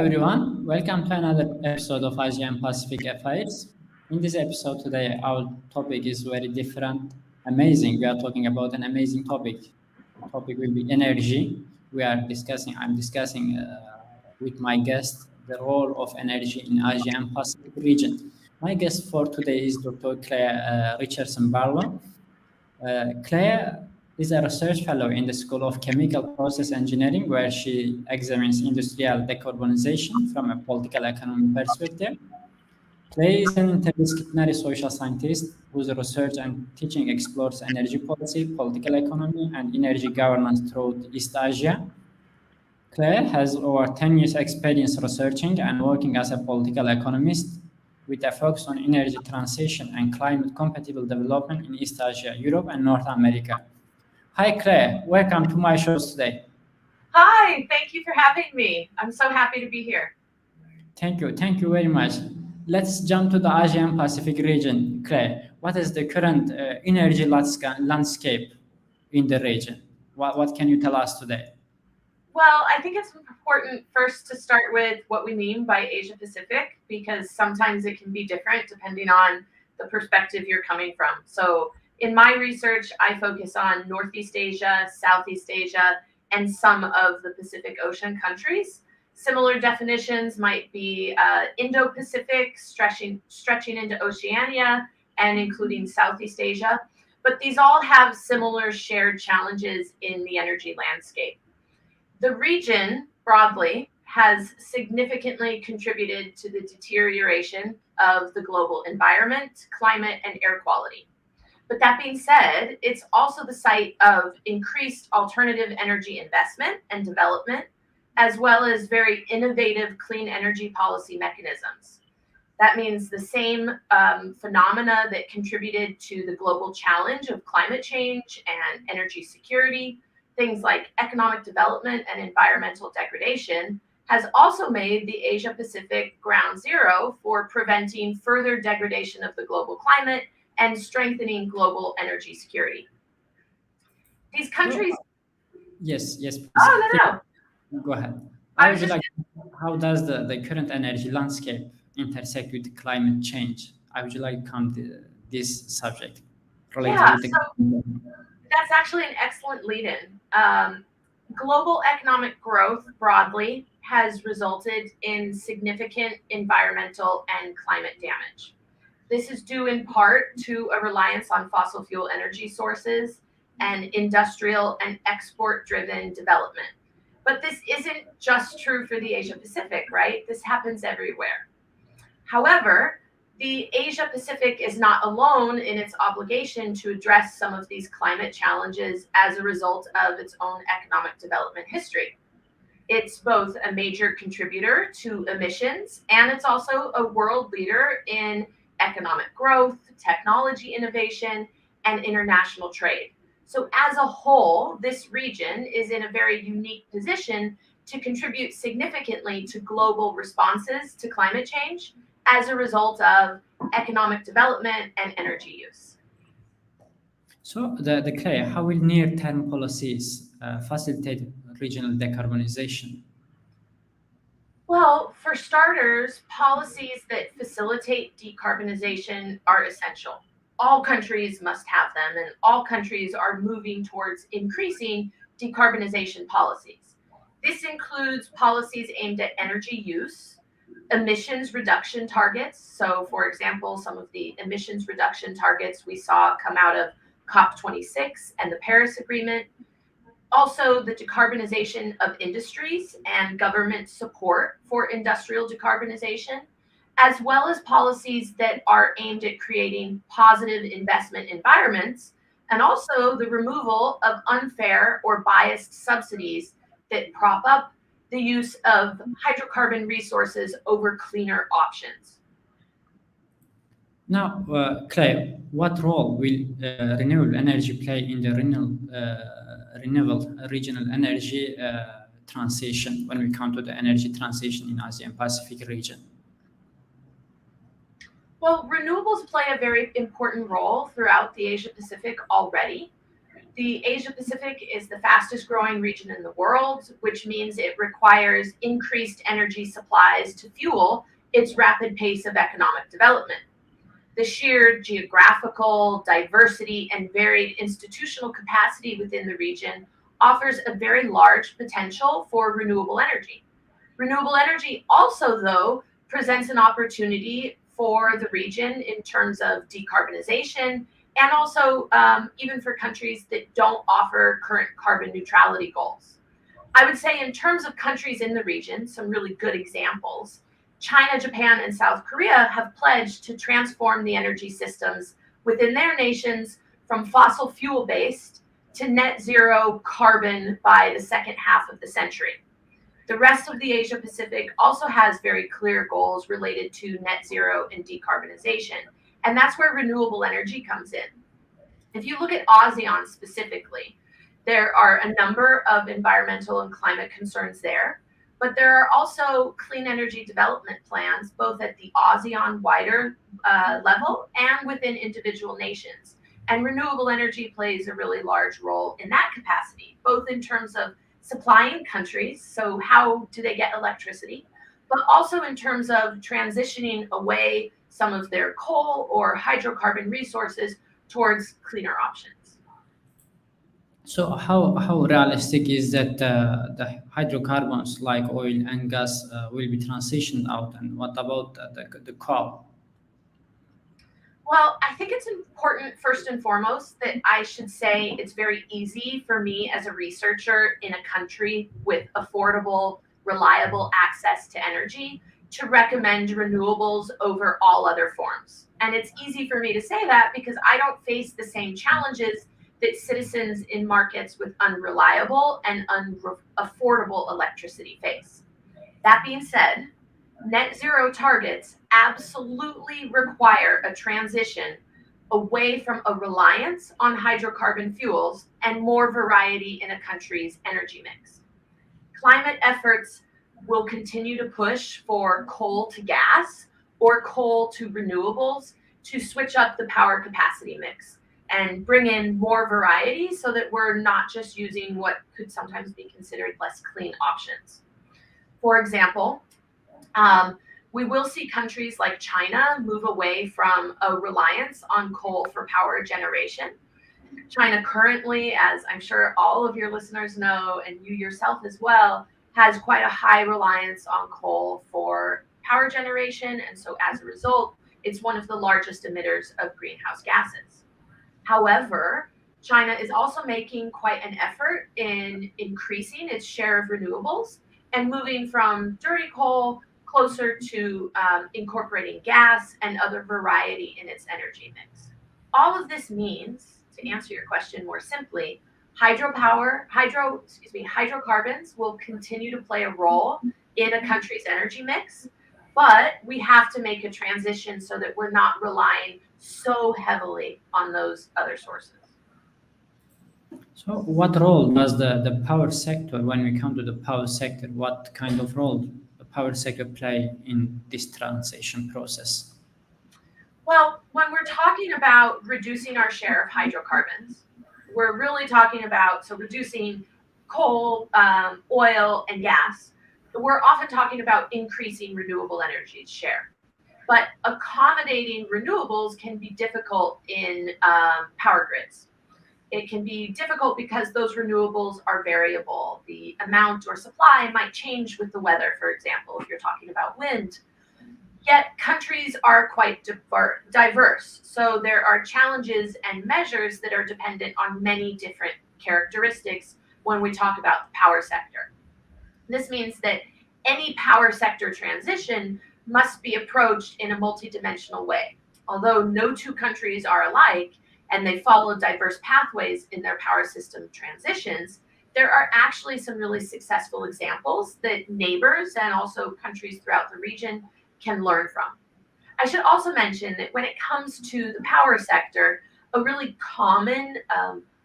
everyone, welcome to another episode of AsiaPacific Affairs. In this episode today, our topic is very different, amazing. We are talking about an amazing topic. The topic will be energy. I'm discussing with my guest the role of energy in Asia-Pacific region. My guest for today is Dr. Clare Richardson-Barlow. Claire is a research fellow in the School of Chemical Process Engineering, where she examines industrial decarbonization from a political economy perspective. Claire is an interdisciplinary social scientist whose research and teaching explores energy policy, political economy, and energy governance throughout East Asia. Claire has over 10 years experience researching and working as a political economist with a focus on energy transition and climate-compatible development in East Asia, Europe, and North America. Hi, Claire. Welcome to my show today. Hi, thank you for having me. I'm so happy to be here. Thank you. Thank you very much. Let's jump to the Asian-Pacific region. Claire, what is the current energy landscape in the region? What can you tell us today? Well, I think it's important first to start with what we mean by Asia-Pacific, because sometimes it can be different depending on the perspective you're coming from. So in my research, I focus on Northeast Asia, Southeast Asia, and some of the Pacific Ocean countries. Similar definitions might be Indo-Pacific, stretching into Oceania, and including Southeast Asia. But these all have similar shared challenges in the energy landscape. The region, broadly, has significantly contributed to the deterioration of the global environment, climate, and air quality. But that being said, it's also the site of increased alternative energy investment and development, as well as very innovative clean energy policy mechanisms. That means the same phenomena that contributed to the global challenge of climate change and energy security, things like economic development and environmental degradation, has also made the Asia-Pacific ground zero for preventing further degradation of the global climate and strengthening global energy security. These countries... Yes, please. Oh, no. Go ahead. How does the current energy landscape intersect with climate change? How would you like to come to this subject related with That's actually an excellent lead-in. Global economic growth broadly has resulted in significant environmental and climate damage. This is due in part to a reliance on fossil fuel energy sources and industrial and export-driven development. But this isn't just true for the Asia-Pacific, right? This happens everywhere. However, the Asia-Pacific is not alone in its obligation to address some of these climate challenges as a result of its own economic development history. It's both a major contributor to emissions, and it's also a world leader in economic growth, technology innovation, and international trade. So as a whole, this region is in a very unique position to contribute significantly to global responses to climate change as a result of economic development and energy use. So, Claire, how will near-term policies facilitate regional decarbonization? Well, for starters, policies that facilitate decarbonization are essential. All countries must have them, and all countries are moving towards increasing decarbonization policies. This includes policies aimed at energy use, emissions reduction targets. So, for example, some of the emissions reduction targets we saw come out of COP26 and the Paris Agreement. Also, the decarbonization of industries and government support for industrial decarbonization, as well as policies that are aimed at creating positive investment environments, and also the removal of unfair or biased subsidies that prop up the use of hydrocarbon resources over cleaner options. Now, Claire, what role will renewable energy play in the renewable regional energy transition when we come to the energy transition in Asia-Pacific region? Well, renewables play a very important role throughout the Asia-Pacific already. The Asia-Pacific is the fastest growing region in the world, which means it requires increased energy supplies to fuel its rapid pace of economic development. The sheer geographical diversity and varied institutional capacity within the region offers a very large potential for renewable energy. Renewable energy also, though, presents an opportunity for the region in terms of decarbonization and also even for countries that don't offer current carbon neutrality goals. I would say in terms of countries in the region, some really good examples, China, Japan, and South Korea have pledged to transform the energy systems within their nations from fossil fuel based to net zero carbon by the second half of the century. The rest of the Asia Pacific also has very clear goals related to net zero and decarbonization, and that's where renewable energy comes in. If you look at ASEAN specifically, there are a number of environmental and climate concerns there, but there are also clean energy development plans both at the ASEAN wider level and within individual nations. And renewable energy plays a really large role in that capacity, both in terms of supplying countries, so how do they get electricity, but also in terms of transitioning away some of their coal or hydrocarbon resources towards cleaner options. So how realistic is that the hydrocarbons like oil and gas will be transitioned out, and what about the coal? Well, I think it's important first and foremost that I should say it's very easy for me as a researcher in a country with affordable, reliable access to energy to recommend renewables over all other forms. And it's easy for me to say that because I don't face the same challenges that citizens in markets with unreliable and unaffordable electricity face. That being said, net zero targets absolutely require a transition away from a reliance on hydrocarbon fuels and more variety in a country's energy mix. Climate efforts will continue to push for coal to gas or coal to renewables to switch up the power capacity mix and bring in more variety so that we're not just using what could sometimes be considered less clean options. For example, we will see countries like China move away from a reliance on coal for power generation. China currently, as I'm sure all of your listeners know, and you yourself as well, has quite a high reliance on coal for power generation. And so as a result, it's one of the largest emitters of greenhouse gases. However, China is also making quite an effort in increasing its share of renewables and moving from dirty coal closer to incorporating gas and other variety in its energy mix. All of this means, to answer your question more simply, hydrocarbons will continue to play a role in a country's energy mix, but we have to make a transition so that we're not relying so heavily on those other sources. So what role does the power sector, when we come to the power sector, what kind of role the power sector play in this transition process? Well, when we're talking about reducing our share of hydrocarbons, we're really talking about reducing coal, oil, and gas. We're often talking about increasing renewable energy share. But accommodating renewables can be difficult in power grids. It can be difficult because those renewables are variable. The amount or supply might change with the weather, for example, if you're talking about wind. Yet countries are quite diverse. So there are challenges and measures that are dependent on many different characteristics when we talk about the power sector. This means that any power sector transition must be approached in a multidimensional way. Although no two countries are alike and they follow diverse pathways in their power system transitions, there are actually some really successful examples that neighbors and also countries throughout the region can learn from. I should also mention that when it comes to the power sector, a really common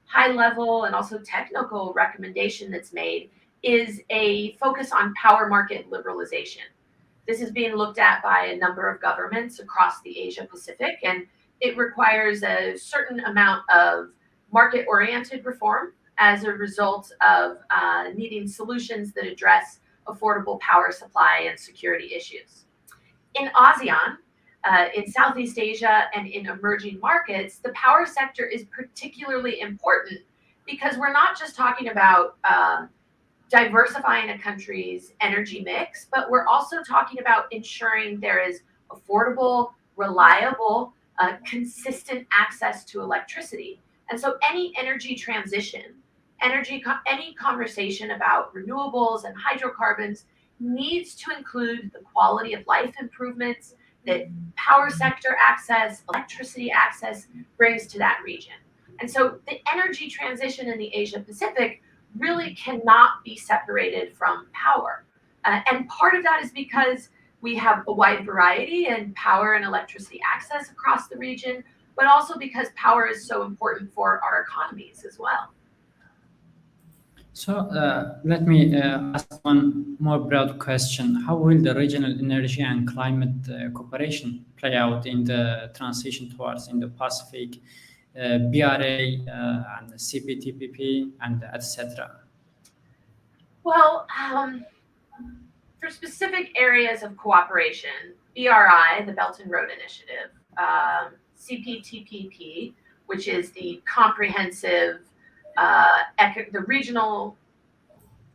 high level and also technical recommendation that's made is a focus on power market liberalization. This is being looked at by a number of governments across the Asia Pacific, and it requires a certain amount of market-oriented reform as a result of needing solutions that address affordable power supply and security issues. In ASEAN, in Southeast Asia, and in emerging markets, the power sector is particularly important because we're not just talking about diversifying a country's energy mix, but we're also talking about ensuring there is affordable, reliable, consistent access to electricity. And so any energy transition, any conversation about renewables and hydrocarbons needs to include the quality of life improvements that power sector access, electricity access brings to that region. And so the energy transition in the Asia Pacific really cannot be separated from power. And part of that is because we have a wide variety in power and electricity access across the region, but also because power is so important for our economies as well. So let me ask one more broad question. How will the regional energy and climate cooperation play out in the transition towards Indo-Pacific, BRA, and CPTPP, and etc.? Well, for specific areas of cooperation, BRI, the Belt and Road Initiative, CPTPP, which is the comprehensive, the regional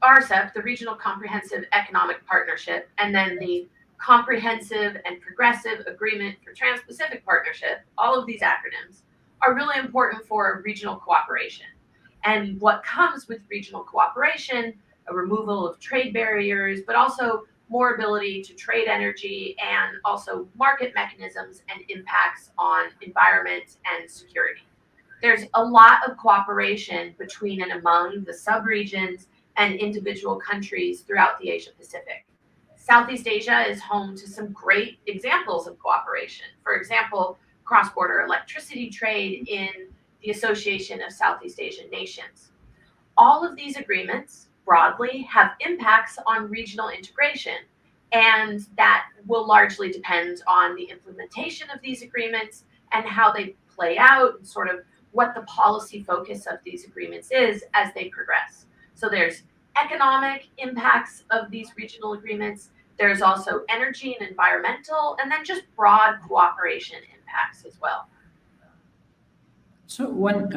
RCEP, the Regional Comprehensive Economic Partnership, and then the Comprehensive and Progressive Agreement for Trans-Pacific Partnership, all of these acronyms are really important for regional cooperation. And what comes with regional cooperation, a removal of trade barriers, but also more ability to trade energy and also market mechanisms and impacts on environment and security. There's a lot of cooperation between and among the subregions and individual countries throughout the Asia Pacific. Southeast Asia is home to some great examples of cooperation. For example, cross-border electricity trade in the Association of Southeast Asian Nations. All of these agreements broadly have impacts on regional integration, and that will largely depend on the implementation of these agreements and how they play out and sort of what the policy focus of these agreements is as they progress. So there's economic impacts of these regional agreements. There's also energy and environmental, and then just broad cooperation impacts as well. So when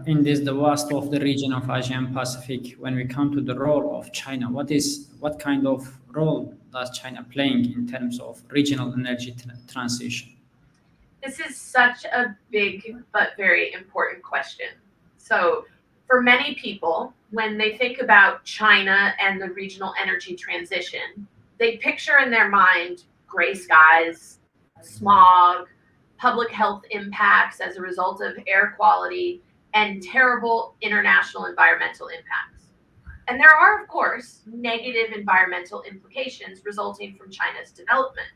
in the vast of the region of ASEAN Pacific, when we come to the role of China, what kind of role does China playing in terms of regional energy transition? This is such a big but very important question. So for many people, when they think about China and the regional energy transition, they picture in their mind gray skies, smog, public health impacts as a result of air quality, and terrible international environmental impacts. And there are, of course, negative environmental implications resulting from China's development.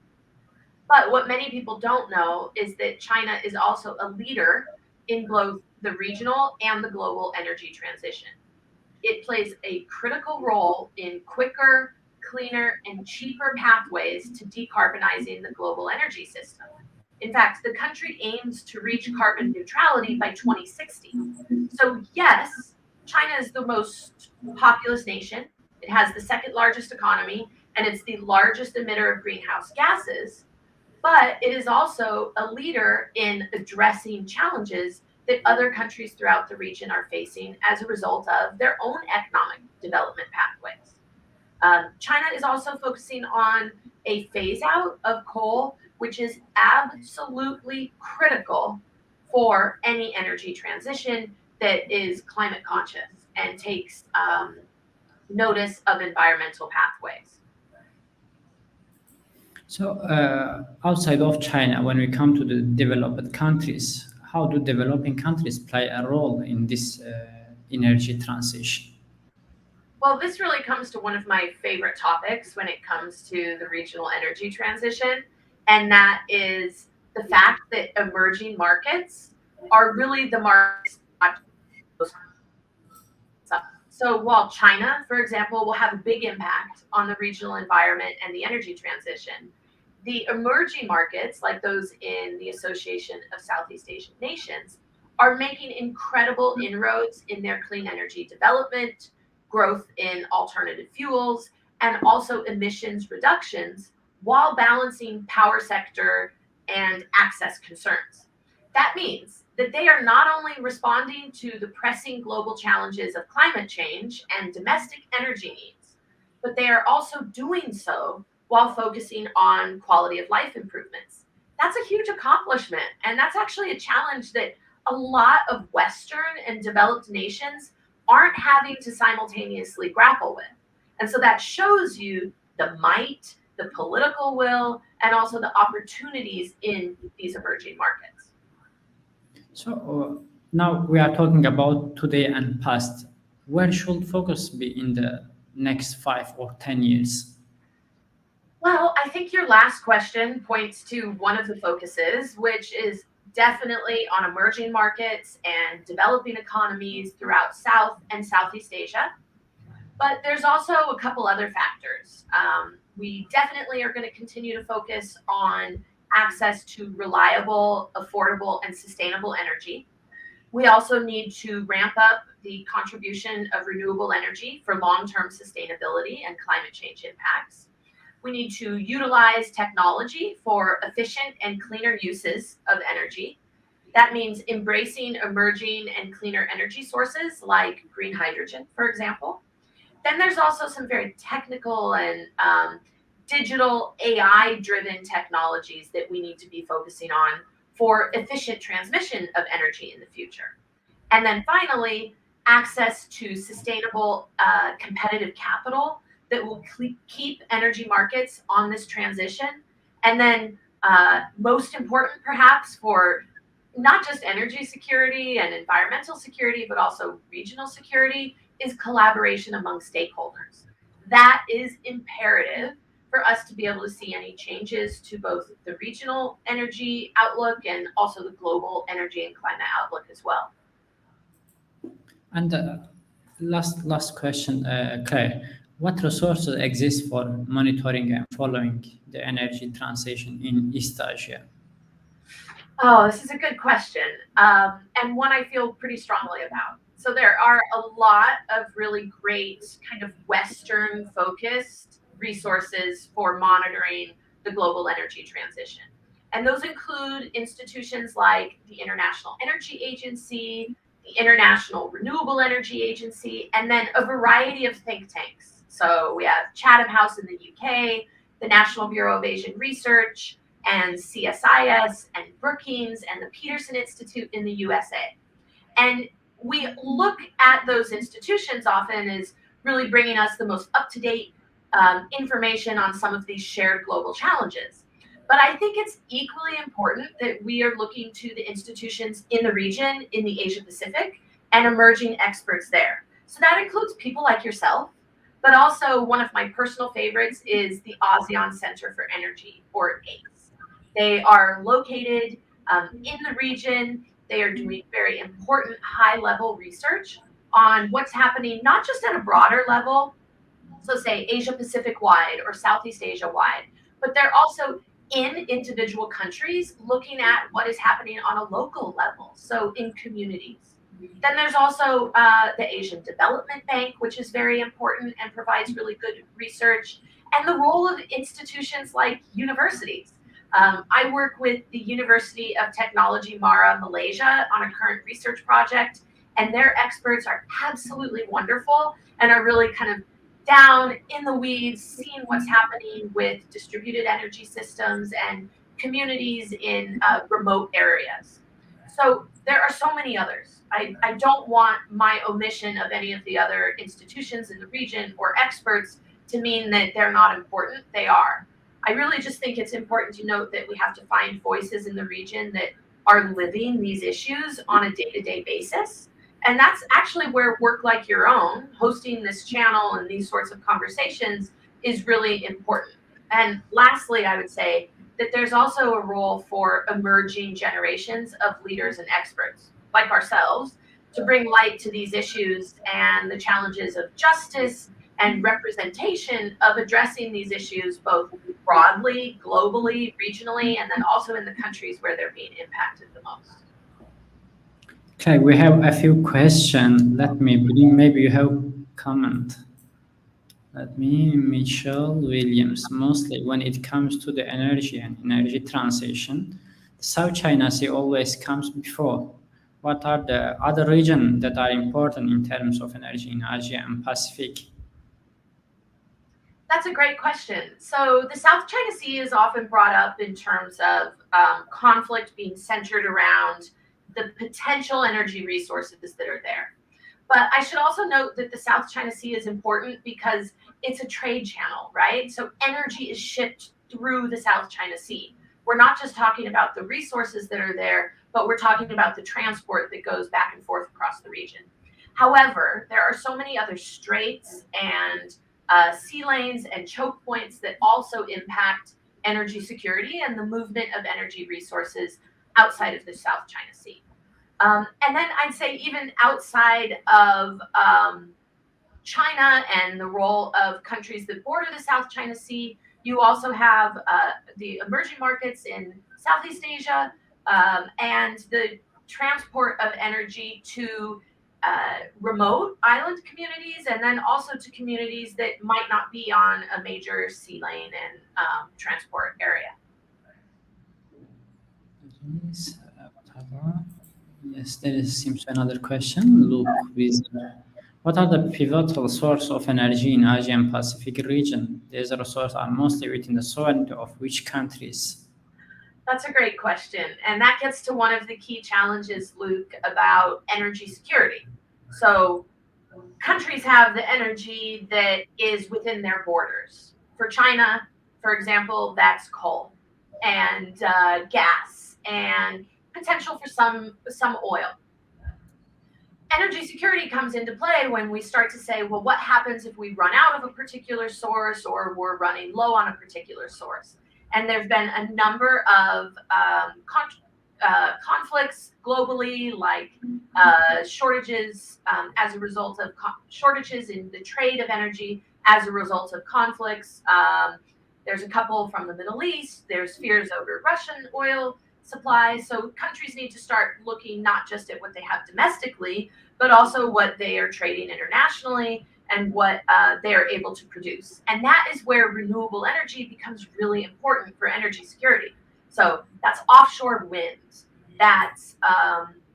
But what many people don't know is that China is also a leader in both the regional and the global energy transition. It plays a critical role in quicker, cleaner, and cheaper pathways to decarbonizing the global energy system. In fact, the country aims to reach carbon neutrality by 2060. So yes, China is the most populous nation. It has the second largest economy, and it's the largest emitter of greenhouse gases. But it is also a leader in addressing challenges that other countries throughout the region are facing as a result of their own economic development pathways. China is also focusing on a phase out of coal, which is absolutely critical for any energy transition that is climate conscious and takes notice of environmental pathways. So outside of China, when we come to the developed countries, how do developing countries play a role in this energy transition? Well, this really comes to one of my favorite topics when it comes to the regional energy transition, and that is the fact that emerging markets are really the markets. So while China, for example, will have a big impact on the regional environment and the energy transition, the emerging markets, like those in the Association of Southeast Asian Nations, are making incredible inroads in their clean energy development, growth in alternative fuels, and also emissions reductions while balancing power sector and access concerns. That means that they are not only responding to the pressing global challenges of climate change and domestic energy needs, but they are also doing so while focusing on quality of life improvements. That's a huge accomplishment, and that's actually a challenge that a lot of Western and developed nations aren't having to simultaneously grapple with. And so that shows you the might, the political will, and also the opportunities in these emerging markets. So now we are talking about today and past. Where should focus be in the next 5 or 10 years? Well, I think your last question points to one of the focuses, which is definitely on emerging markets and developing economies throughout South and Southeast Asia. But there's also a couple other factors. We definitely are going to continue to focus on access to reliable, affordable, and sustainable energy. We also need to ramp up the contribution of renewable energy for long-term sustainability and climate change impacts. We need to utilize technology for efficient and cleaner uses of energy. That means embracing emerging and cleaner energy sources like green hydrogen, for example. Then there's also some very technical and digital AI-driven technologies that we need to be focusing on for efficient transmission of energy in the future. And then finally, access to sustainable competitive capital that will keep energy markets on this transition. And then most important perhaps for not just energy security and environmental security, but also regional security is collaboration among stakeholders. That is imperative for us to be able to see any changes to both the regional energy outlook and also the global energy and climate outlook as well. And last question, Claire. What resources exist for monitoring and following the energy transition in East Asia? Oh, this is a good question, and one I feel pretty strongly about. So there are a lot of really great kind of Western-focused resources for monitoring the global energy transition. And those include institutions like the International Energy Agency, the International Renewable Energy Agency, and then a variety of think tanks. So we have Chatham House in the UK, the National Bureau of Asian Research, and CSIS, and Brookings, and the Peterson Institute in the USA. And we look at those institutions often as really bringing us the most up-to-date information on some of these shared global challenges. But I think it's equally important that we are looking to the institutions in the region, in the Asia-Pacific, and emerging experts there. So that includes people like yourself, but also one of my personal favorites is the ASEAN Center for Energy, or ACE. They are located in the region. They are doing very important high-level research on what's happening, not just at a broader level, so say Asia-Pacific wide or Southeast Asia wide, but they're also in individual countries looking at what is happening on a local level, so in communities. Then there's also the Asian Development Bank, which is very important and provides really good research, and the role of institutions like universities. I work with the University of Technology Mara, Malaysia, on a current research project, and their experts are absolutely wonderful and are really kind of down in the weeds, seeing what's happening with distributed energy systems and communities in remote areas. So there are so many others. I don't want my omission of any of the other institutions in the region or experts to mean that they're not important. They are. I really just think it's important to note that we have to find voices in the region that are living these issues on a day-to-day basis. And that's actually where work like your own, hosting this channel and these sorts of conversations, is really important. And lastly, I would say that there's also a role for emerging generations of leaders and experts, like ourselves, to bring light to these issues and the challenges of justice and representation of addressing these issues both broadly, globally, regionally, and then also in the countries where they're being impacted the most. Okay, we have a few questions. Let me bring, maybe you have comment. Let me, Michelle Williams, mostly when it comes to the energy and energy transition, the South China Sea always comes before. What are the other regions that are important in terms of energy in Asia and Pacific? That's a great question. So the South China Sea is often brought up in terms of conflict being centered around the potential energy resources that are there. But I should also note that the South China Sea is important because it's a trade channel, right? So energy is shipped through the South China Sea. We're not just talking about the resources that are there, but we're talking about the transport that goes back and forth across the region. However, there are so many other straits and sea lanes and choke points that also impact energy security and the movement of energy resources outside of the South China Sea. And then I'd say even outside of China and the role of countries that border the South China Sea, you also have the emerging markets in Southeast Asia and the transport of energy to remote island communities, and then also to communities that might not be on a major sea lane and transport area. Yes, yes, there seems another question. Look, what are the pivotal sources of energy in Asia and Pacific region? These resources are mostly within the sovereignty of which countries? That's a great question. And that gets to one of the key challenges, Luke, about energy security. So countries have the energy that is within their borders. For China, for example, that's coal and gas and potential for some oil. Energy security comes into play when we start to say, well, what happens if we run out of a particular source or we're running low on a particular source? And there's been a number of conflicts globally, like shortages as a result of shortages in the trade of energy as a result of conflicts. There's a couple from the Middle East. There's fears over Russian oil supply. So countries need to start looking not just at what they have domestically, but also what they are trading internationally and what they are able to produce. And that is where renewable energy becomes really important for energy security. So that's offshore wind, that's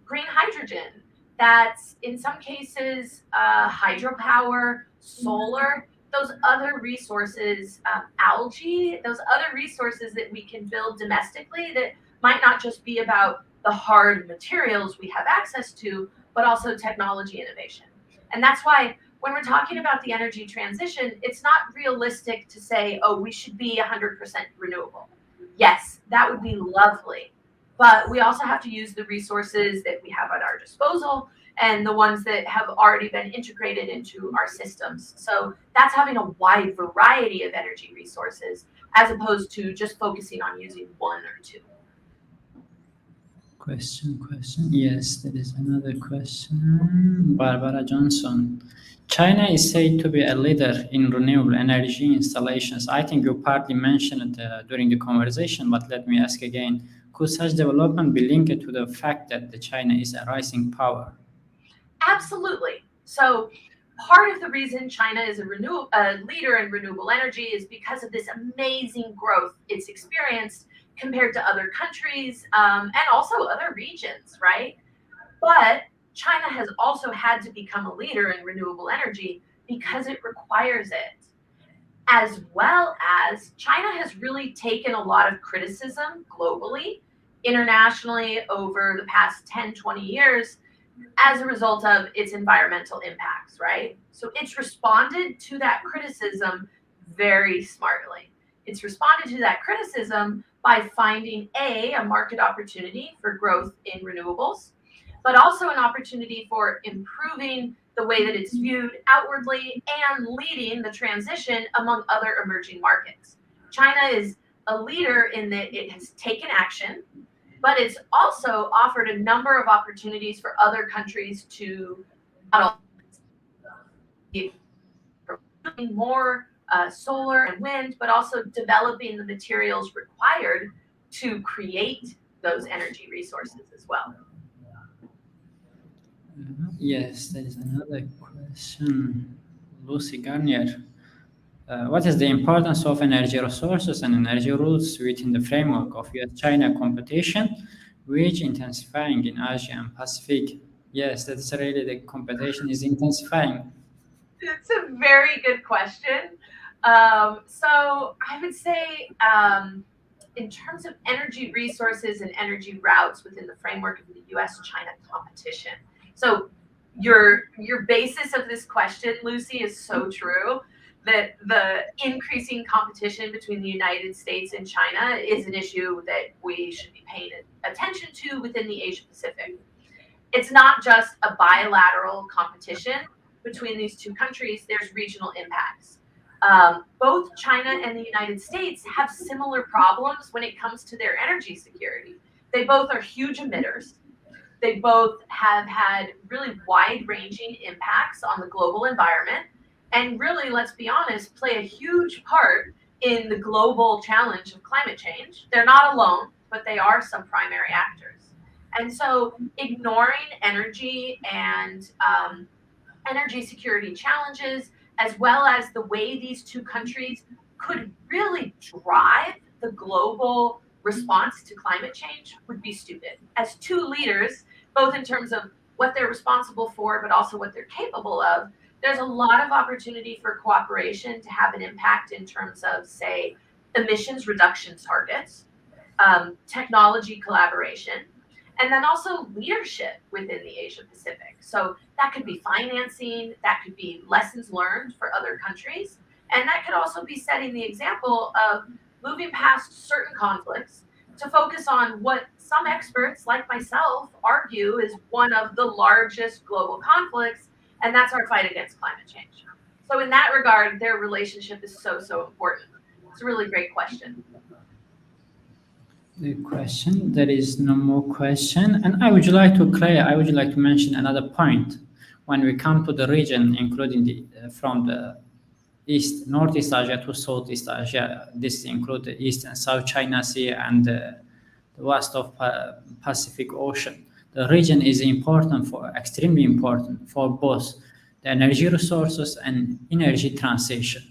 green hydrogen, that's in some cases hydropower, solar, those other resources, algae, those other resources that we can build domestically that might not just be about the hard materials we have access to, but also technology innovation. And that's why when we're talking about the energy transition, it's not realistic to say, oh, we should be 100% renewable. Yes, that would be lovely. But we also have to use the resources that we have at our disposal and the ones that have already been integrated into our systems. So that's having a wide variety of energy resources as opposed to just focusing on using one or two. Question. Yes, there is another question. Barbara Johnson. China is said to be a leader in renewable energy installations. I think you partly mentioned it during the conversation, but let me ask again. Could such development be linked to the fact that China is a rising power? Absolutely. So part of the reason China is a leader in renewable energy is because of this amazing growth it's experienced compared to other countries and also other regions, right? But China has also had to become a leader in renewable energy because it requires it. As well as China has really taken a lot of criticism globally, internationally over the past 10, 20 years as a result of its environmental impacts, right? So it's responded to that criticism very smartly. It's responded to that criticism by finding a market opportunity for growth in renewables, but also an opportunity for improving the way that it's viewed outwardly and leading the transition among other emerging markets. China is a leader in that it has taken action, but it's also offered a number of opportunities for other countries to not only more solar and wind, but also developing the materials required to create those energy resources as well. Yes, there is another question. Lucy Garnier. What is the importance of energy resources and energy routes within the framework of US-China competition, which intensifying in Asia and Pacific? Yes, that's really the competition is intensifying. It's a very good question. So I would say, in terms of energy resources and energy routes within the framework of the U.S.-China competition. So your basis of this question, Lucy, is so true that the increasing competition between the United States and China is an issue that we should be paying attention to within the Asia Pacific. It's not just a bilateral competition between these two countries, there's regional impacts. Both China and the United States have similar problems when it comes to their energy security. They both are huge emitters. They both have had really wide ranging impacts on the global environment. And really, let's be honest, play a huge part in the global challenge of climate change. They're not alone, but they are some primary actors. And so, ignoring energy and energy security challenges, as well as the way these two countries could really drive the global response to climate change, would be stupid. As two leaders, both in terms of what they're responsible for, but also what they're capable of, there's a lot of opportunity for cooperation to have an impact in terms of, say, emissions reduction targets, technology collaboration, and then also leadership within the Asia Pacific. So that could be financing, that could be lessons learned for other countries, and that could also be setting the example of moving past certain conflicts to focus on what some experts like myself argue is one of the largest global conflicts, and that's our fight against climate change. So in that regard, their relationship is so, so important. It's a really great question. The question, there is no more question. And I would like to, Claire, I would like to mention another point. When we come to the region, including from the East, Northeast Asia to Southeast Asia, this includes the East and South China Sea and the west of Pacific Ocean. The region is extremely important for both the energy resources and energy transition.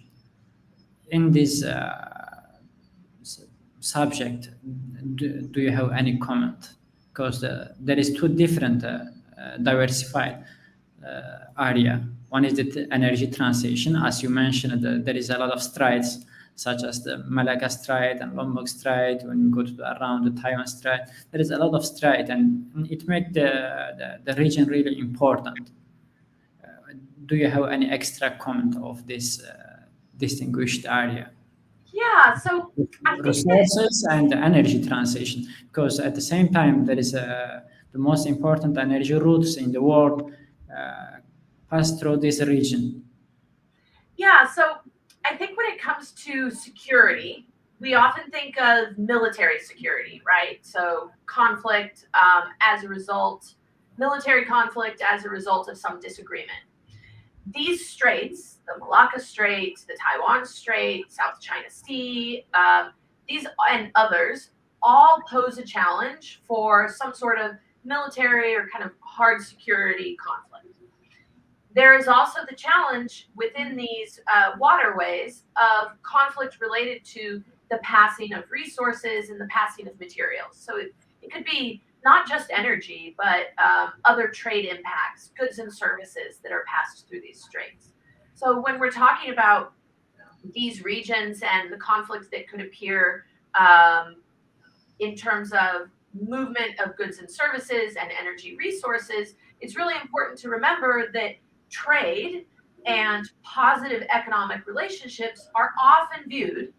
In this subject, do you have any comment? Because there is two different diversified area. One is the energy transition. As you mentioned, there is a lot of straits, such as the Malacca Strait and Lombok Strait. When you go to around the Taiwan Strait, there is a lot of strait, and it makes the region really important. Do you have any extra comment of this distinguished area? Yeah, so I think that Resources and energy transition, because at the same time there is the most important energy routes in the world pass through this region. Yeah, so I think when it comes to security, we often think of military security, right? So conflict as a result, military conflict as a result of some disagreement. These straits, the Malacca Strait, the Taiwan Strait, South China Sea, these and others all pose a challenge for some sort of military or kind of hard security conflict. There is also the challenge within these waterways of conflict related to the passing of resources and the passing of materials. So it could be not just energy, but other trade impacts, goods and services that are passed through these straits. So when we're talking about these regions and the conflicts that could appear in terms of movement of goods and services and energy resources, it's really important to remember that trade and positive economic relationships are often viewed,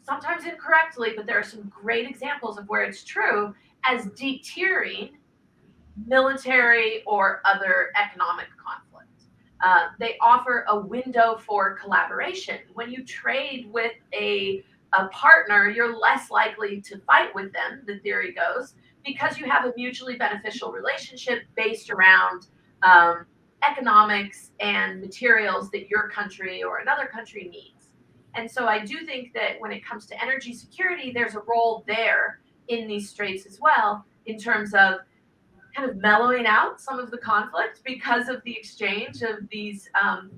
sometimes incorrectly, but there are some great examples of where it's true, as deterring military or other economic conflict. They offer a window for collaboration. When you trade with a partner, you're less likely to fight with them, the theory goes, because you have a mutually beneficial relationship based around economics and materials that your country or another country needs. And so I do think that when it comes to energy security, there's a role there in these straits as well, in terms of kind of mellowing out some of the conflict because of the exchange of these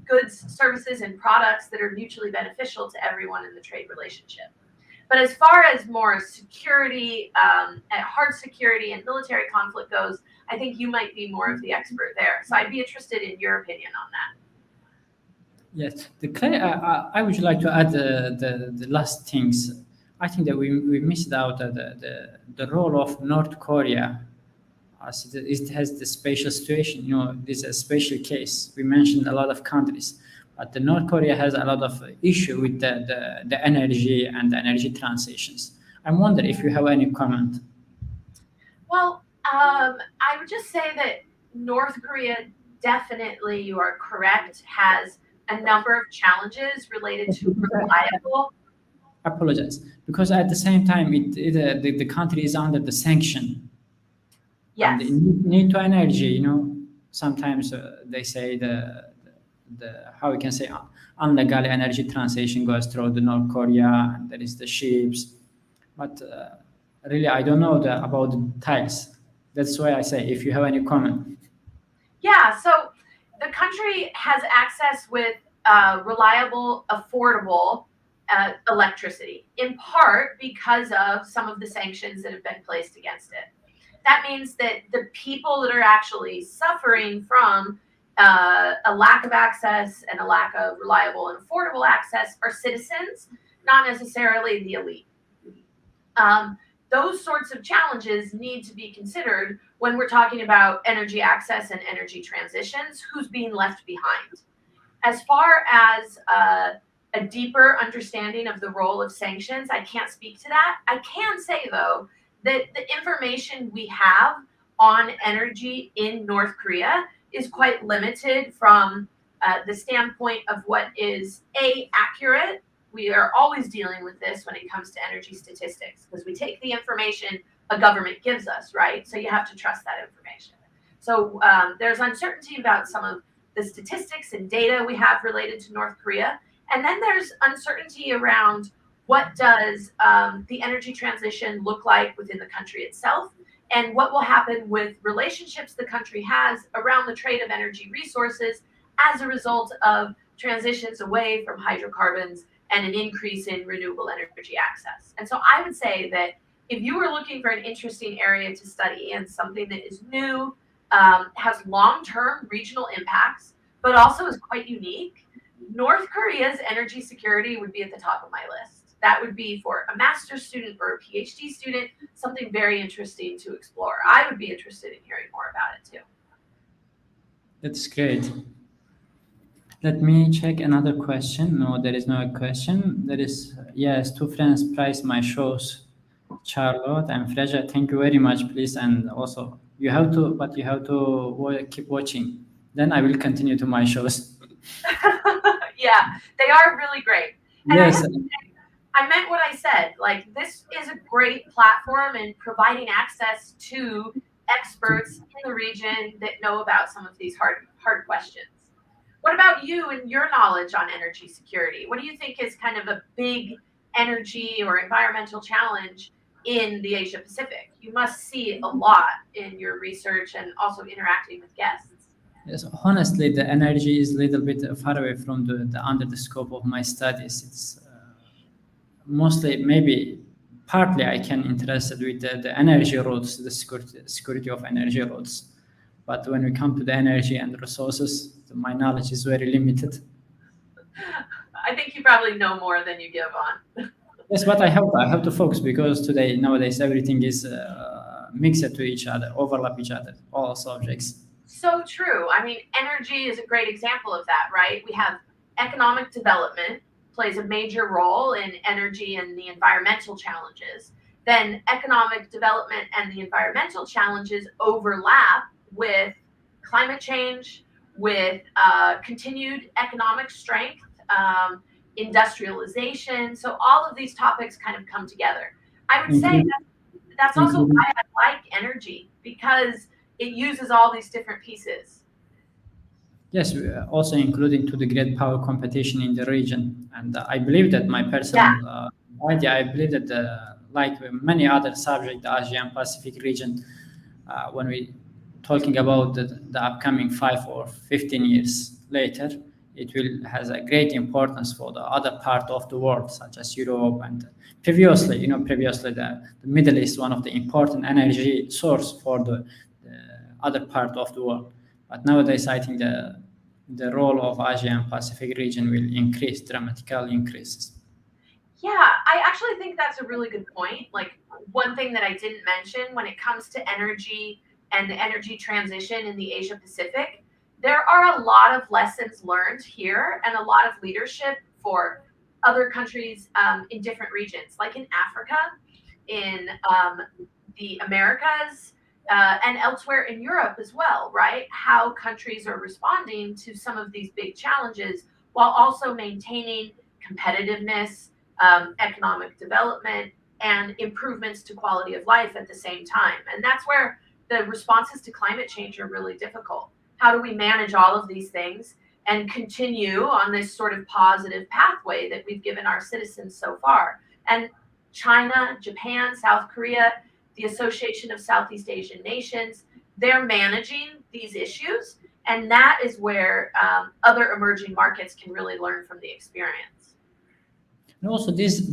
goods, services, and products that are mutually beneficial to everyone in the trade relationship. But as far as more security, hard security and military conflict goes, I think you might be more of the expert there. So I'd be interested in your opinion on that. Yes, I would like to add the last things. I think that we missed out the role of North Korea, as it has the spatial situation. This is a special case. We mentioned a lot of countries, but the North Korea has a lot of issue with the energy and the energy transitions. I wonder if you have any comment. Well, I would just say that North Korea definitely, you are correct, has a number of challenges related to reliable. I apologize, because at the same time, the country is under the sanction. Yes. And the need to energy, sometimes they say the how we can say illegal energy transition goes through the North Korea, and there is the ships, but really I don't know about the tax. That's why I say if you have any comment. Yeah, so the country has access with reliable, affordable electricity, in part because of some of the sanctions that have been placed against it. That means that the people that are actually suffering from a lack of access and a lack of reliable and affordable access are citizens, not necessarily the elite. Those sorts of challenges need to be considered when we're talking about energy access and energy transitions, who's being left behind. As far as a deeper understanding of the role of sanctions, I can't speak to that. I can say, though, that the information we have on energy in North Korea is quite limited from the standpoint of what is accurate. We are always dealing with this when it comes to energy statistics, because we take the information a government gives us, right? So you have to trust that information. So there's uncertainty about some of the statistics and data we have related to North Korea. And then there's uncertainty around what does the energy transition look like within the country itself, and what will happen with relationships the country has around the trade of energy resources as a result of transitions away from hydrocarbons and an increase in renewable energy access. And so I would say that if you were looking for an interesting area to study and something that is new, has long-term regional impacts, but also is quite unique, North Korea's energy security would be at the top of my list. That would be for a master's student or a PhD student, something very interesting to explore. I would be interested in hearing more about it too. That's great. Let me check another question. No, there is no question. There is, yes, two friends price my shows, Charlotte and Freja. Thank you very much, please. And also, you have to keep watching. Then I will continue to my shows. Yeah, they are really great. And yes. I meant what I said. Like, this is a great platform in providing access to experts in the region that know about some of these hard questions. What about you and your knowledge on energy security? What do you think is kind of a big energy or environmental challenge in the Asia Pacific? You must see a lot in your research and also interacting with guests. Yes, honestly, the energy is a little bit far away from the under the scope of my studies. It's mostly, maybe partly I can interested with the energy routes, the security of energy routes. But when we come to the energy and resources, my knowledge is very limited. I think you probably know more than you give on. Yes, but I have to focus, because nowadays everything is mixed to each other, overlap each other, all subjects. So true. I mean, energy is a great example of that, right? We have economic development plays a major role in energy and the environmental challenges. Then economic development and the environmental challenges overlap with climate change, with continued economic strength, industrialization. So all of these topics kind of come together. I would say that's also why I like energy, because it uses all these different pieces. Yes, also including to the great power competition in the region. And I believe that my personal idea, I believe that like many other subjects, the ASEAN Pacific region, when we talking about the upcoming 5 or 15 years later, it will has a great importance for the other part of the world, such as Europe. And previously, the Middle East, one of the important energy source for the other part of the world. But nowadays, I think the role of Asia and Pacific region will increase, dramatically increases. Yeah, I actually think that's a really good point. Like, one thing that I didn't mention when it comes to energy and the energy transition in the Asia Pacific, there are a lot of lessons learned here and a lot of leadership for other countries in different regions, like in Africa, in the Americas, and elsewhere in Europe as well, right? How countries are responding to some of these big challenges while also maintaining competitiveness, economic development, and improvements to quality of life at the same time. And that's where the responses to climate change are really difficult. How do we manage all of these things and continue on this sort of positive pathway that we've given our citizens so far? And China, Japan, South Korea, the Association of Southeast Asian Nations, they're managing these issues. And that is where other emerging markets can really learn from the experience. And also, this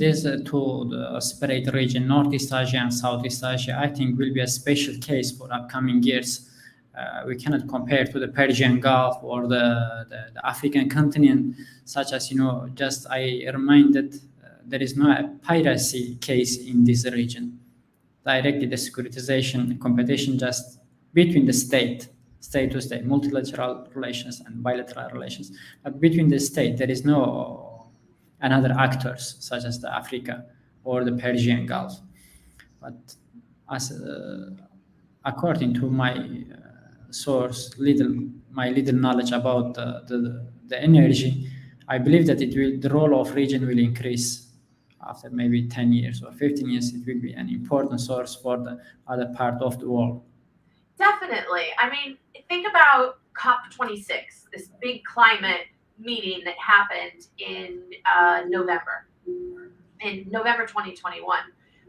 two separate region, Northeast Asia and Southeast Asia, I think will be a special case for upcoming years. We cannot compare to the Persian Gulf or the African continent, such as, just I reminded, there is no piracy case in this region. Directly, the securitization competition just between the state to state, multilateral relations and bilateral relations. But between the state, there is no another actors such as the Africa or the Persian Gulf. But as according to my source, my little knowledge about the energy, I believe that the role of region will increase after maybe 10 years or 15 years. It will be an important source for the other part of the world. Definitely. I mean, think about COP26, this big climate meeting that happened in November 2021.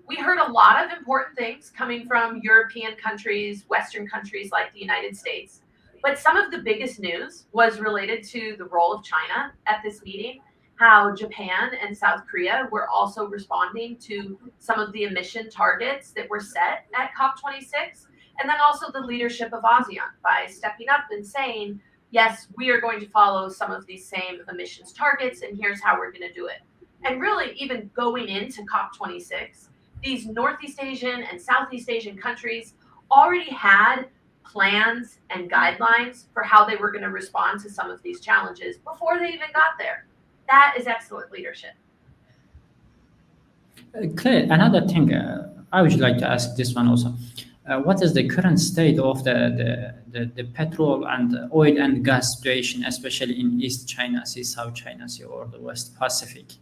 We heard a lot of important things coming from European countries, Western countries like the United States. But some of the biggest news was related to the role of China at this meeting, how Japan and South Korea were also responding to some of the emission targets that were set at COP26. And then also the leadership of ASEAN by stepping up and saying, yes, we are going to follow some of these same emissions targets, and here's how we're going to do it. And really, even going into COP26, these Northeast Asian and Southeast Asian countries already had plans and guidelines for how they were going to respond to some of these challenges before they even got there. That is excellent leadership. Claire, another thing I would like to ask this one also. What is the current state of the petrol and oil and gas situation, especially in East China Sea, South China Sea, or the West Pacific?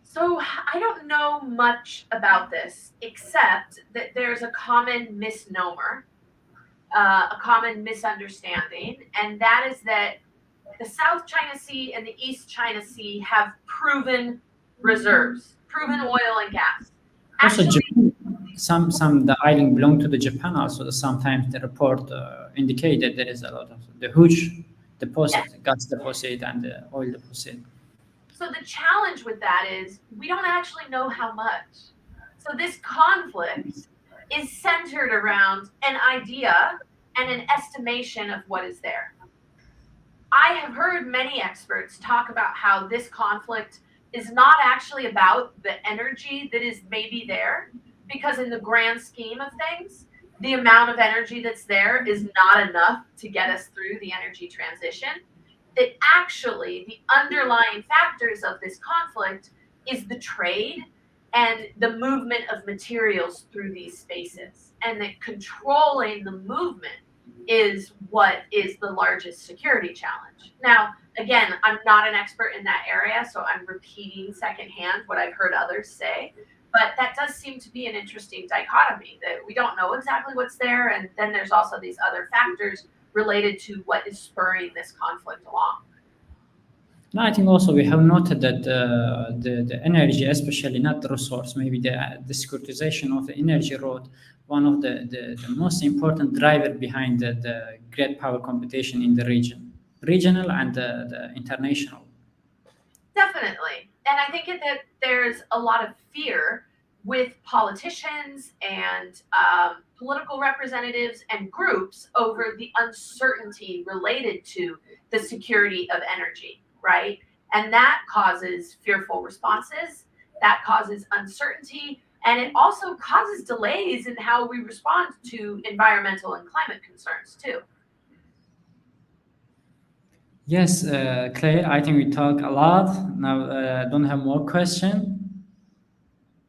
So I don't know much about this, except that there's a common misnomer, a common misunderstanding, and that is that the South China Sea and the East China Sea have proven reserves, proven oil and gas. Also, Japan, some the island belong to the Japan. Also, sometimes the report indicate that there is a lot of the huge deposit, yes, gas deposit, and the oil deposit. So the challenge with that is we don't actually know how much. So this conflict is centered around an idea and an estimation of what is there. I have heard many experts talk about how this conflict is not actually about the energy that is maybe there, because in the grand scheme of things, the amount of energy that's there is not enough to get us through the energy transition. That actually the underlying factors of this conflict is the trade and the movement of materials through these spaces, and that controlling the movement is what is the largest security challenge. Now, again, I'm not an expert in that area, so I'm repeating secondhand what I've heard others say, but that does seem to be an interesting dichotomy, that we don't know exactly what's there, and then there's also these other factors related to what is spurring this conflict along. And I think also we have noted that the energy, especially not the resource, maybe the securitization of the energy road, one of the most important driver behind the great power competition in the regional and the international. Definitely. And I think that there's a lot of fear with politicians and political representatives and groups over the uncertainty related to the security of energy, right? And that causes fearful responses, that causes uncertainty, and it also causes delays in how we respond to environmental and climate concerns, too. Yes, Claire, I think we talk a lot. Now, don't have more question.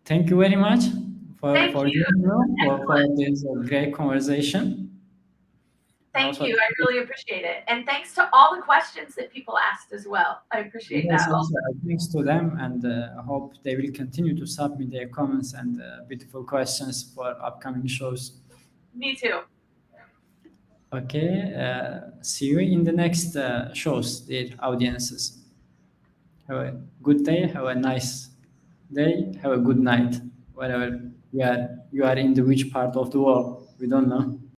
Thank you very much Thank for you. for this great conversation. Thank you. I really appreciate it. And thanks to all the questions that people asked as well. I appreciate Yes, that. also, thanks to them, and I hope they will continue to submit their comments and beautiful questions for upcoming shows. Me too. Okay, see you in the next shows, dear audiences. Have a good day, have a nice day, have a good night, wherever you are in the which part of the world, we don't know.